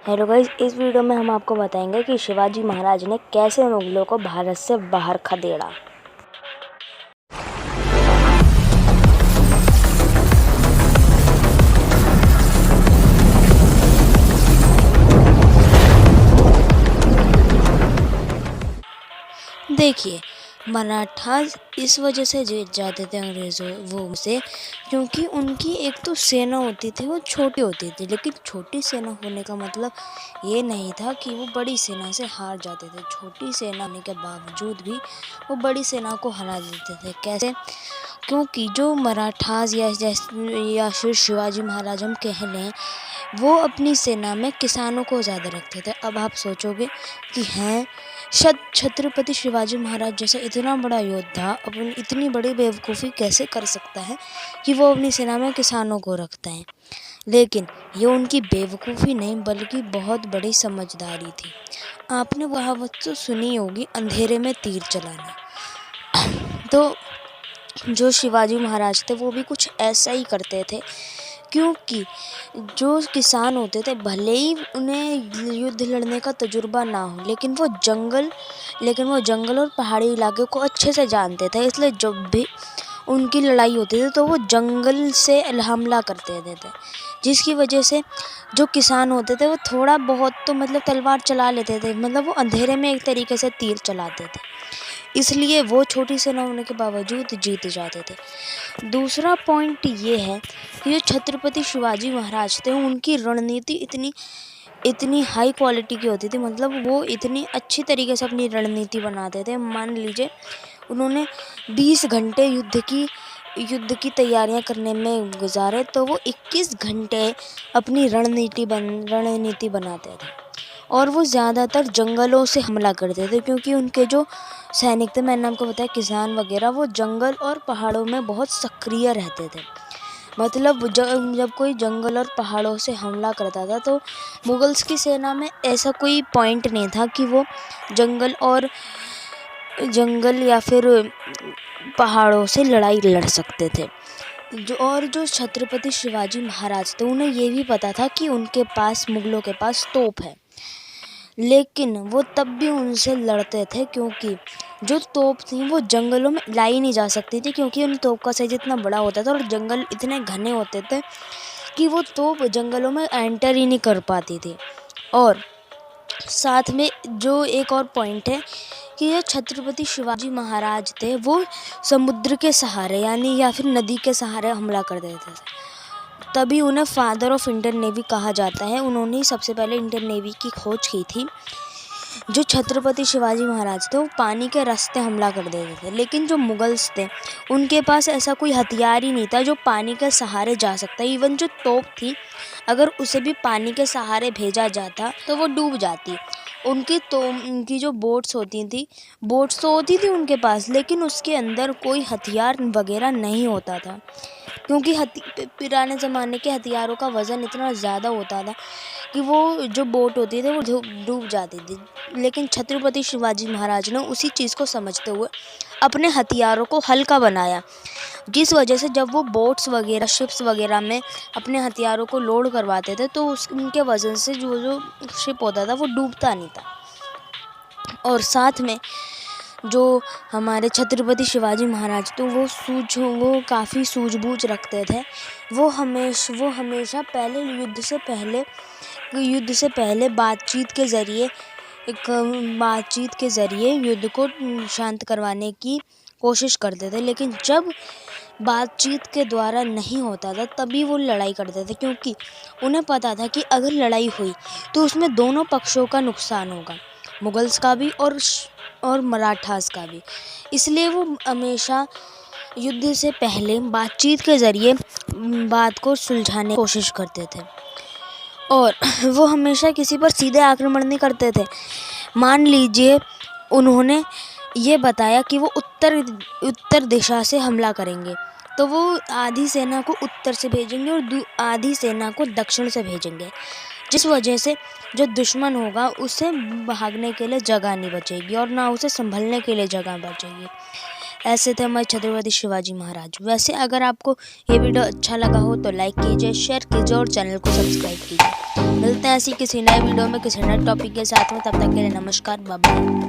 Hello guys, इस video में हम आपको बताएंगे कि शिवाजी महाराज ने कैसे मुगलों को भारत से बाहर खदेड़ा। देखिए, मराठास इस वजह से जीत जाते थे अंग्रेज़ों वो से, क्योंकि उनकी एक तो सेना होती थी वो छोटी होती थी। लेकिन छोटी सेना होने का मतलब ये नहीं था कि वो बड़ी सेना से हार जाते थे। छोटी सेना होने के बावजूद भी वो बड़ी सेना को हरा देते थे। कैसे? क्योंकि जो मराठास या फिर शिवाजी महाराज हम कह लें, वो अपनी सेना में किसानों को ज़्यादा रखते थे। अब आप सोचोगे कि हैं, छत्रपति शिवाजी महाराज जैसा इतना बड़ा योद्धा अपनी इतनी बड़ी बेवकूफ़ी कैसे कर सकता है कि वो अपनी सेना में किसानों को रखता है। लेकिन ये उनकी बेवकूफ़ी नहीं बल्कि बहुत बड़ी समझदारी थी। आपने वह कहावत तो सुनी होगी, अंधेरे में तीर चलाना। तो जो शिवाजी महाराज थे वो भी कुछ ऐसा ही करते थे, क्योंकि जो किसान होते थे भले ही उन्हें युद्ध लड़ने का तजुर्बा ना हो, लेकिन वो जंगल और पहाड़ी इलाके को अच्छे से जानते थे। इसलिए जब भी उनकी लड़ाई होती थी तो वो जंगल से हमला करते थे, जिसकी वजह से जो किसान होते थे वो थोड़ा बहुत तो तलवार चला लेते थे। वो अंधेरे में एक तरीके से तीर चलाते थे, इसलिए वो छोटी सेना होने के बावजूद जीत जाते थे। दूसरा पॉइंट ये है कि जो छत्रपति शिवाजी महाराज थे उनकी रणनीति इतनी हाई क्वालिटी की होती थी। वो इतनी अच्छी तरीके से अपनी रणनीति बनाते थे। मान लीजिए उन्होंने 20 घंटे युद्ध की तैयारियां करने में गुजारे, तो वो 21 घंटे अपनी रणनीति बनाते थे। और वो ज़्यादातर जंगलों से हमला करते थे, क्योंकि उनके जो सैनिक थे, मैंने आपको बताया किसान वगैरह, वो जंगल और पहाड़ों में बहुत सक्रिय रहते थे। जब कोई जंगल और पहाड़ों से हमला करता था तो मुगल्स की सेना में ऐसा कोई पॉइंट नहीं था कि वो जंगल या फिर पहाड़ों से लड़ाई लड़ सकते थे। जो छत्रपति शिवाजी महाराज थे उन्हें ये भी पता था कि मुगलों के पास तोप है, लेकिन वो तब भी उनसे लड़ते थे, क्योंकि जो तोप थी वो जंगलों में लाई नहीं जा सकती थी, क्योंकि उन तोप का साइज इतना बड़ा होता था और जंगल इतने घने होते थे कि वो तोप जंगलों में एंटर ही नहीं कर पाती थी। और साथ में जो एक और पॉइंट है कि जो छत्रपति शिवाजी महाराज थे वो समुद्र के सहारे या फिर नदी के सहारे हमला कर देते थे, तभी उन्हें फादर ऑफ इंडियन नेवी कहा जाता है। उन्होंने सबसे पहले इंडियन नेवी की खोज की थी। जो छत्रपति शिवाजी महाराज थे वो पानी के रास्ते हमला कर देते थे, लेकिन जो मुगल्स थे उनके पास ऐसा कोई हथियार ही नहीं था जो पानी के सहारे जा सकता। इवन जो तोप थी, अगर उसे भी पानी के सहारे भेजा जाता तो वो डूब जाती। उनकी जो बोट्स तो होती थी उनके पास, लेकिन उसके अंदर कोई हथियार वगैरह नहीं होता था, क्योंकि पुराने ज़माने के हथियारों का वज़न इतना ज़्यादा होता था कि वो जो बोट होती थी वो डूब जाती थी। लेकिन छत्रपति शिवाजी महाराज ने उसी चीज़ को समझते हुए अपने हथियारों को हल्का बनाया, जिस वजह से जब वो बोट्स वगैरह शिप्स वगैरह में अपने हथियारों को लोड करवाते थे तो उनके वज़न से जो शिप होता था वो डूबता नहीं था। और साथ में जो हमारे छत्रपति शिवाजी महाराज तो वो काफ़ी सूझबूझ रखते थे। वो हमेशा युद्ध से पहले बातचीत के ज़रिए युद्ध को शांत करवाने की कोशिश करते थे। लेकिन जब बातचीत के द्वारा नहीं होता था तभी वो लड़ाई करते थे, क्योंकि उन्हें पता था कि अगर लड़ाई हुई तो उसमें दोनों पक्षों का नुकसान होगा, मुगल्स का भी और मराठास का भी। इसलिए वो हमेशा युद्ध से पहले बातचीत के ज़रिए बात को सुलझाने की कोशिश करते थे, और वो हमेशा किसी पर सीधे आक्रमण नहीं करते थे। मान लीजिए उन्होंने ये बताया कि वो उत्तर दिशा से हमला करेंगे, तो वो आधी सेना को उत्तर से भेजेंगे और आधी सेना को दक्षिण से भेजेंगे, जिस वजह से जो दुश्मन होगा उसे भागने के लिए जगह नहीं बचेगी और ना उसे संभलने के लिए जगह बचेगी। ऐसे थे हमारे छत्रपति शिवाजी महाराज। वैसे अगर आपको ये वीडियो अच्छा लगा हो तो लाइक कीजिए, शेयर कीजिए और चैनल को सब्सक्राइब कीजिए। मिलते हैं ऐसी किसी नए वीडियो में किसी नए टॉपिक के साथ में। तब तक के लिए नमस्कार, बाय बाय।